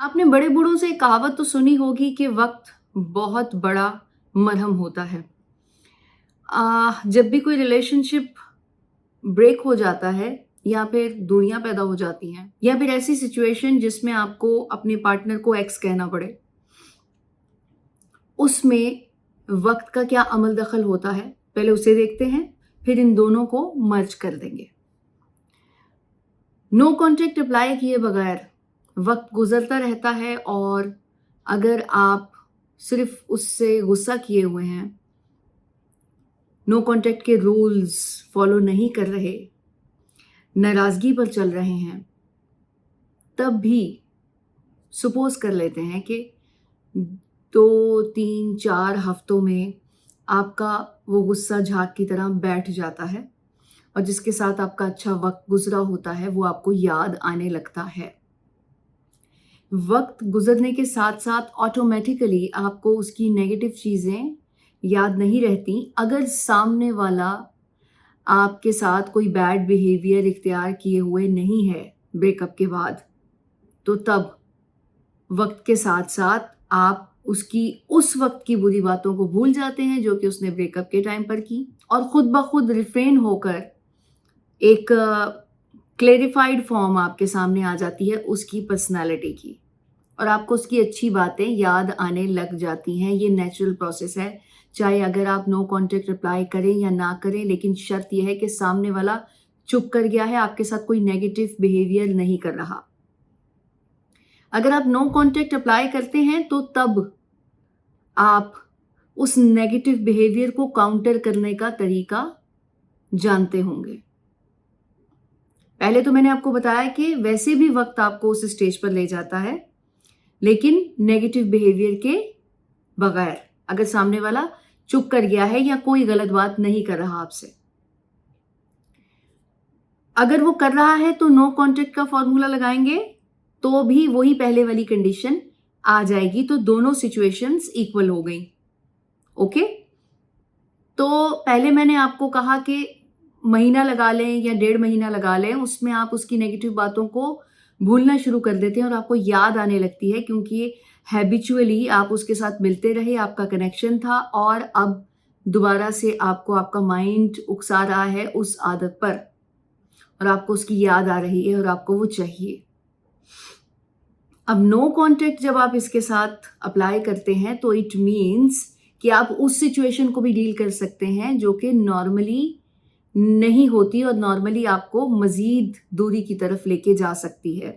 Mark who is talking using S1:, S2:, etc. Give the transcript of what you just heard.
S1: आपने बड़े बूढ़ों से एक कहावत तो सुनी होगी कि वक्त बहुत बड़ा मरहम होता है। जब भी कोई रिलेशनशिप ब्रेक हो जाता है या फिर दूरियां पैदा हो जाती हैं या फिर ऐसी सिचुएशन जिसमें आपको अपने पार्टनर को एक्स कहना पड़े, उसमें वक्त का क्या अमल दखल होता है, पहले उसे देखते हैं, फिर इन दोनों को मर्ज कर देंगे। नो कॉन्टेक्ट अप्लाई किए बगैर वक्त गुजरता रहता है और अगर आप सिर्फ उससे गुस्सा किए हुए हैं, नो कॉन्टेक्ट के रूल्स फॉलो नहीं कर रहे, नाराजगी पर चल रहे हैं, तब भी सपोज कर लेते हैं कि 2 3 4 हफ्तों में आपका वो गुस्सा झाग की तरह बैठ जाता है और जिसके साथ आपका अच्छा वक्त गुजरा होता है वो आपको याद आने लगता है। वक्त गुजरने के साथ साथ ऑटोमेटिकली आपको उसकी नेगेटिव चीज़ें याद नहीं रहती अगर सामने वाला आपके साथ कोई बैड बिहेवियर इख्तियार किए हुए नहीं है ब्रेकअप के बाद। तो तब वक्त के साथ साथ आप उसकी उस वक्त की बुरी बातों को भूल जाते हैं जो कि उसने ब्रेकअप के टाइम पर की और खुद ब खुद रिफ्रेन होकर एक क्लेरिफाइड फॉर्म आपके सामने आ जाती है उसकी पर्सनालिटी की और आपको उसकी अच्छी बातें याद आने लग जाती हैं। ये नेचुरल प्रोसेस है, चाहे अगर आप नो कॉन्टेक्ट अप्लाई करें या ना करें, लेकिन शर्त यह है कि सामने वाला चुप कर गया है, आपके साथ कोई नेगेटिव बिहेवियर नहीं कर रहा। अगर आप नो कॉन्टेक्ट अप्लाई करते हैं तो तब आप उस नेगेटिव बिहेवियर को काउंटर करने का तरीका जानते होंगे। पहले तो मैंने आपको बताया कि वैसे भी वक्त आपको उस स्टेज पर ले जाता है, लेकिन नेगेटिव बिहेवियर के बगैर, अगर सामने वाला चुप कर गया है या कोई गलत बात नहीं कर रहा आपसे। अगर वो कर रहा है तो नो कॉन्टेक्ट का फॉर्मूला लगाएंगे तो भी वही पहले वाली कंडीशन आ जाएगी, तो दोनों सिचुएशंस इक्वल हो गई। ओके, तो पहले मैंने आपको कहा कि महीना लगा लें या 1.5 महीना लगा लें, उसमें आप उसकी नेगेटिव बातों को भूलना शुरू कर देते हैं और आपको याद आने लगती है क्योंकि हैबिचुअली आप उसके साथ मिलते रहे, आपका कनेक्शन था और अब दोबारा से आपको आपका माइंड उकसा रहा है उस आदत पर और आपको उसकी याद आ रही है और आपको वो चाहिए। अब नो कॉन्टेक्ट जब आप इसके साथ अप्लाई करते हैं तो इट मीन्स कि आप उस सिचुएशन को भी डील कर सकते हैं जो कि नॉर्मली नहीं होती और नॉर्मली आपको मजीद दूरी की तरफ लेके जा सकती है।